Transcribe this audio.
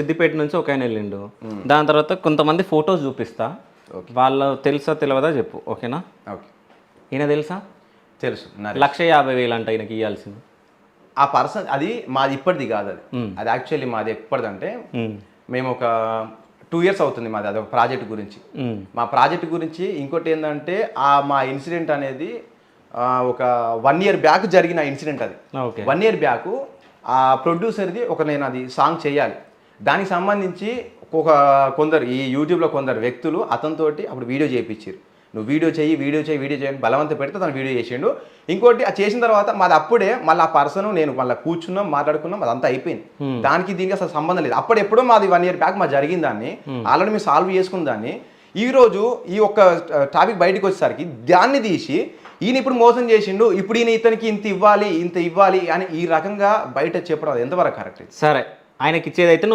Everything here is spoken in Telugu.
సిద్దిపేట నుంచి ఒక ఆయన వెళ్ళిండు. దాని తర్వాత కొంతమంది ఫొటోస్ చూపిస్తా, వాళ్ళు తెలుసా తెలియదా చెప్పు, ఓకేనా? ఓకే, ఈయన తెలుసా? తెలుసు. 1,50,000 అంట ఈయనకి ఇవ్వాల్సింది. ఆ పర్సన్ అది మాది ఇప్పటిది కాదు, అది యాక్చువల్లీ మాది ఎప్పటిదంటే మేము ఒక 2 years అవుతుంది మాది అదొక ప్రాజెక్ట్ గురించి. మా ప్రాజెక్ట్ గురించి ఇంకోటి ఏంటంటే మా ఇన్సిడెంట్ అనేది ఒక 1 year బ్యాక్ జరిగిన ఇన్సిడెంట్ అది. 1 year బ్యాక్ ఆ ప్రొడ్యూసర్ది నేను అది సాంగ్ చేయాలి, దానికి సంబంధించి కొందరు ఈ యూట్యూబ్లో కొందరు వ్యక్తులు అతనితోటి అప్పుడు వీడియో చేయించారు. నువ్వు వీడియో చేయని బలవంతం పెడితే తను వీడియో చేసిండు. ఇంకోటి అది చేసిన తర్వాత మాది అప్పుడే మళ్ళీ ఆ పర్సన్ నేను మళ్ళీ కూర్చున్నాం, మాట్లాడుకున్నాం, అదంతా అయిపోయింది. దానికి దీనికి అసలు సంబంధం లేదు. అప్పుడు ఎప్పుడో మాది 1 year బ్యాక్ మాది జరిగిన దాన్ని ఆల్రెడీ మేము సాల్వ్ చేసుకున్న దాన్ని ఈరోజు ఈ ఒక్క టాపిక్ బయటకు వచ్చేసరికి దాన్ని తీసి ఈయన ఇప్పుడు మోసం చేసిండు, ఇప్పుడు ఇతనికి ఇంత ఇవ్వాలి అని ఈ రకంగా బయట చెప్పడం అది ఎంతవరకు కరెక్ట్? సరే, ఆయనకి ఇచ్చేదైతే